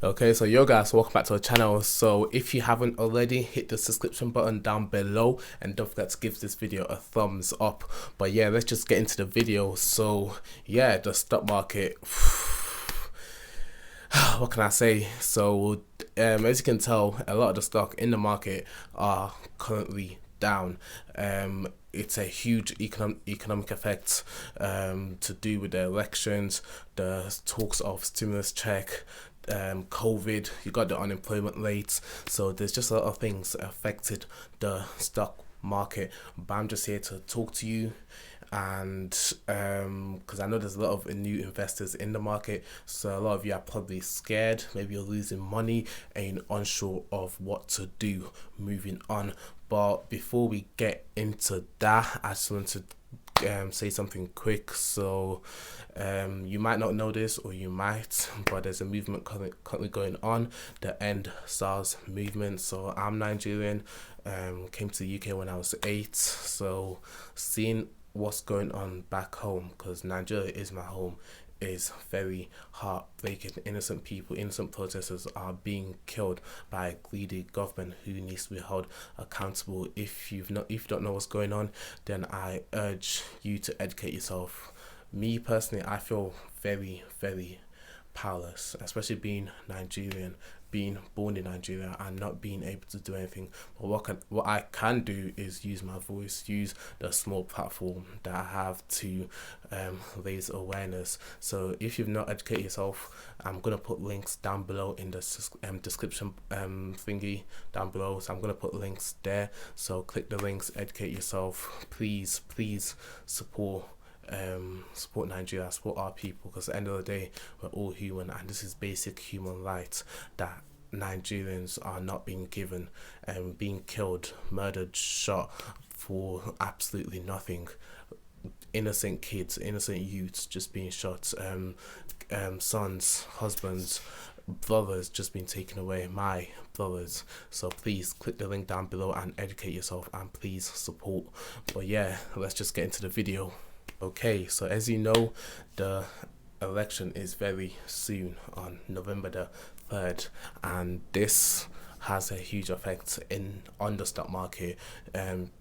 Okay, so yo guys, welcome back to our channel. So if you haven't already, hit the subscription button down below and don't forget to give this video a thumbs up. But yeah, let's just get into the video. So yeah, the stock market, what can I say? So as you can tell, a lot of the stock in the market are currently down. It's a huge economic effect to do with the elections, the talks of stimulus check, COVID, you got the unemployment rates, so there's just a lot of things affected the stock market. But I'm just here to talk to you, and because I know there's a lot of new investors in the market, so a lot of you are probably scared, maybe you're losing money and you're unsure of what to do moving on. But before we get into that, I just want to say something quick. So you might not know this, or you might, but there's a movement currently going on, the End SARS movement. So I'm Nigerian, came to the UK when I was 8, so seeing what's going on back home, because Nigeria is my home, is very heartbreaking. Innocent people, innocent protesters are being killed by a greedy government who needs to be held accountable. If you don't know what's going on, then I urge you to educate yourself. Me personally, I feel very powerless, especially being Nigerian, being born in Nigeria and not being able to do anything. But what I can do is use my voice, use the small platform that I have to raise awareness. So if you've not educated yourself, I'm gonna put links down below in the description thingy down below. So I'm gonna put links there. So click the links, educate yourself. Please support Nigeria, support our people, because at the end of the day, we're all human, and this is basic human rights that Nigerians are not being given, being killed, murdered, shot for absolutely nothing. Innocent kids, innocent youths just being shot, sons, husbands, brothers just been taken away, my brothers. So please click the link down below and educate yourself, and please support. But yeah, let's just get into the video. Okay, so as you know, the election is very soon, on November the 3rd, and this has a huge effect on the stock market,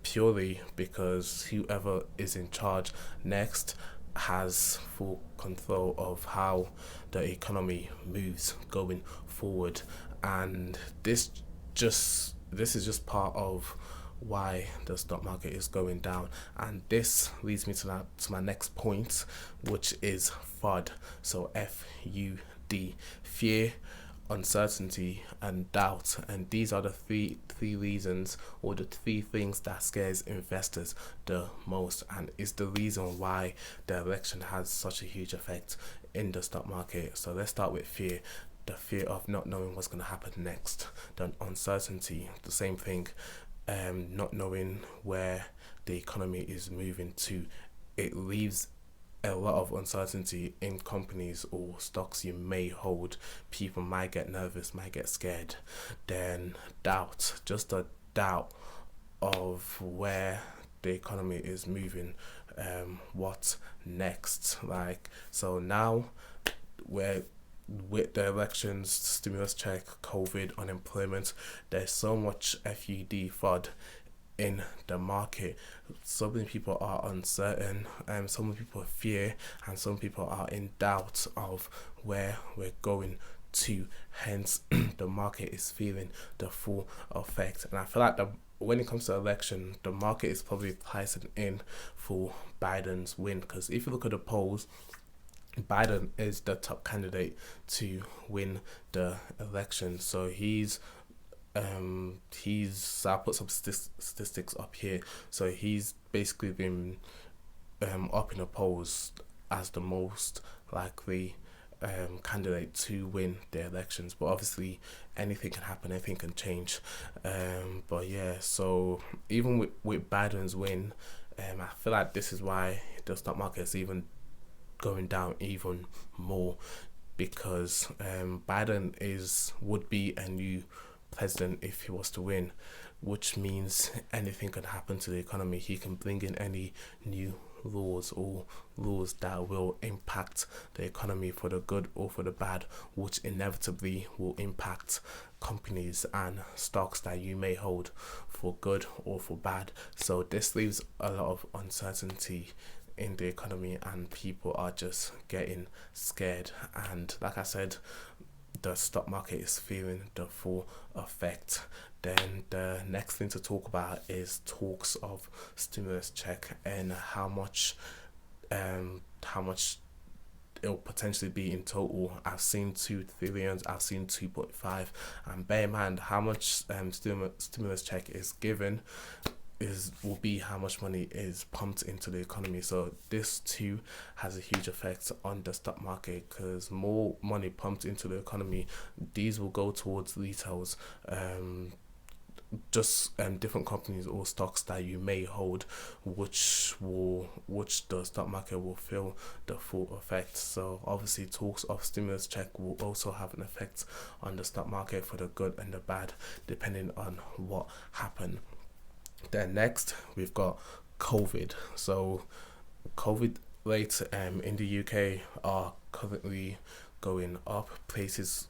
purely because whoever is in charge next has full control of how the economy moves going forward, and this is just part of why the stock market is going down. And this leads me to my next point, which is FUD. So FUD, fear, uncertainty and doubt. And these are the three reasons, or the three things that scares investors the most, and is the reason why the election has such a huge effect in the stock market. So let's start with fear. The fear of not knowing what's going to happen next. Then uncertainty, the same thing. Not knowing where the economy is moving to. It leaves a lot of uncertainty in companies or stocks you may hold. People might get nervous, might get scared. Then doubt, just a doubt of where the economy is moving. What next? Like, so now we're with the elections, stimulus check, COVID, unemployment, there's so much FUD in the market. So many people are uncertain, so many people fear, and some people are in doubt of where we're going to. Hence, the market is feeling the full effect. And I feel like when it comes to election, the market is probably pricing in for Biden's win, because if you look at the polls, Biden is the top candidate to win the election. So I'll put some statistics up here. So he's basically been up in the polls as the most likely candidate to win the elections. But obviously anything can happen, anything can change. But yeah, so even with Biden's win, I feel like this is why the stock market is even going down even more, because Biden would be a new president if he was to win, which means anything can happen to the economy. He can bring in any new laws or laws that will impact the economy for the good or for the bad, which inevitably will impact companies and stocks that you may hold for good or for bad. So this leaves a lot of uncertainty in the economy, and people are just getting scared. And like I said, the stock market is feeling the full effect. Then the next thing to talk about is talks of stimulus check and how much it'll potentially be in total. I've seen 2 trillion, I've seen 2.5, and bear in mind how much stimulus check is given will be how much money is pumped into the economy. So this too has a huge effect on the stock market, because more money pumped into the economy, these will go towards retails, different companies or stocks that you may hold, which the stock market will feel the full effect. So obviously talks of stimulus check will also have an effect on the stock market for the good and the bad, depending on what happened. Then next we've got COVID. So COVID rates in the UK are currently going up. Places,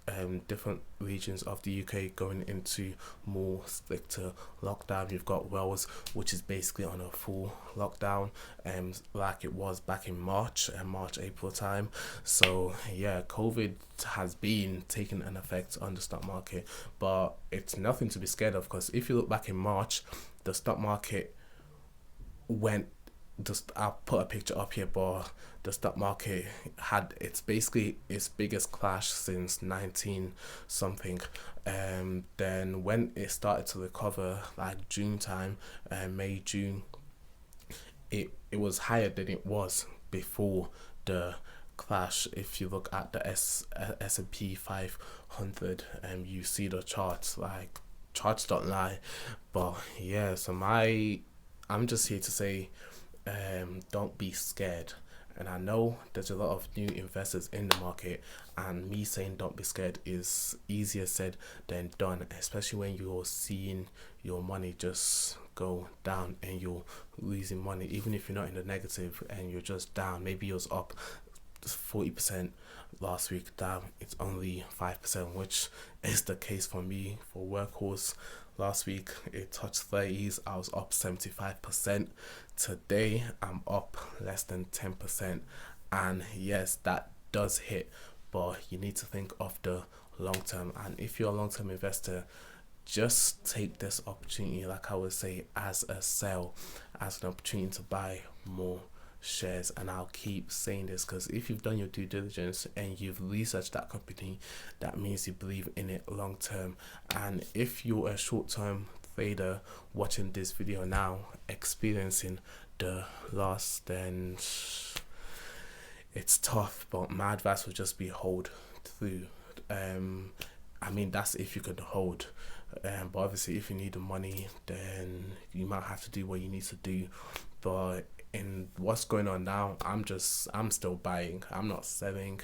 different regions of the UK going into more stricter lockdown. You've got Wales, which is basically on a full lockdown, like it was back in March, April time. So yeah, COVID has been taking an effect on the stock market, but it's nothing to be scared of, because if you look back in March, the stock market went, I'll put a picture up here, but the stock market had basically its biggest crash since 19 something. Then when it started to recover, like June time, May, June, it was higher than it was before the crash. If you look at the S&P 500, you see the charts, like charts don't lie. But yeah, so I'm just here to say, don't be scared. And I know there's a lot of new investors in the market, and me saying don't be scared is easier said than done, especially when you're seeing your money just go down and you're losing money, even if you're not in the negative and you're just down. Maybe it was up 40% last week, down it's only 5%, which is the case for me. For Workhorse, last week it touched 30s, I was up 75%. Today I'm up less than 10%, and yes, that does hit, but you need to think of the long term. And if you're a long term investor, just take this opportunity, like I would say, as a sell, as an opportunity to buy more shares. And I'll keep saying this, because if you've done your due diligence and you've researched that company, that means you believe in it long term. And if you're a short term trader watching this video now, experiencing the loss, then it's tough, but my advice would just be hold through. I mean, that's if you could hold, but obviously if you need the money, then you might have to do what you need to do. But in what's going on now, I'm still buying. I'm not selling,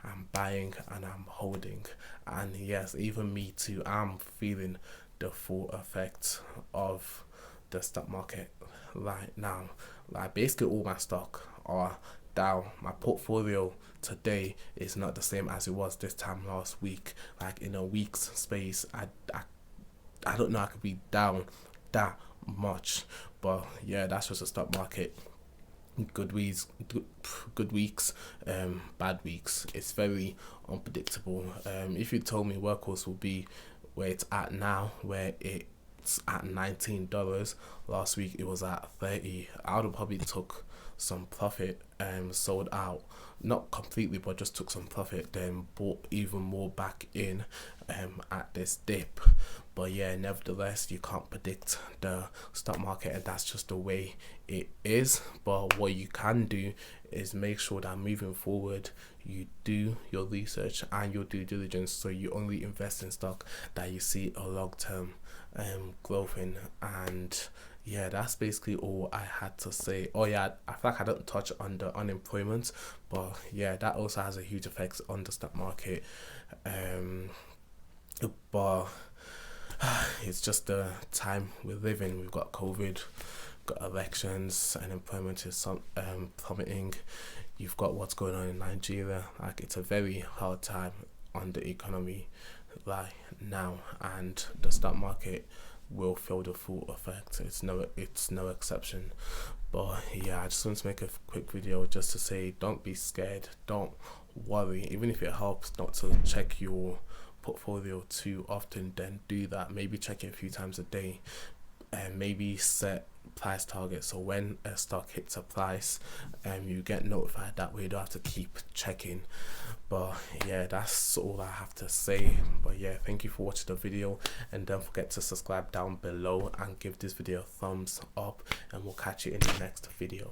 I'm buying and I'm holding. And yes, even me too, I'm feeling the full effect of the stock market right now. Like basically all my stock are down. My portfolio today is not the same as it was this time last week. Like in a week's space, I don't know I could be down that much. But yeah, that's just the stock market. Good weeks, bad weeks. It's very unpredictable. If you told me Workhorse will be where it's at now, where it's at $19, last week it was at 30, I would have probably took some profit, sold out, not completely, but just took some profit, then bought even more back in at this dip. But yeah, nevertheless, you can't predict the stock market, and that's just the way it is. But what you can do is make sure that moving forward you do your research and your due diligence, so you only invest in stock that you see a long-term growth in. And yeah, that's basically all I had to say. Oh yeah, I feel like I don't touch on the unemployment, but yeah, that also has a huge effect on the stock market. But it's just the time we live in. We've got COVID got elections, unemployment is plummeting. You've got what's going on in Nigeria. Like, it's a very hard time on the economy right now, and the stock market will feel the full effect. It's no exception. But yeah, I just want to make a quick video just to say, don't be scared, don't worry. Even if it helps not to check your portfolio too often, then do that. Maybe check it a few times a day, and maybe set price targets, so when a stock hits a price, you get notified. That way you don't have to keep checking. But yeah, that's all I have to say. But yeah, thank you for watching the video, and don't forget to subscribe down below and give this video a thumbs up, and we'll catch you in the next video.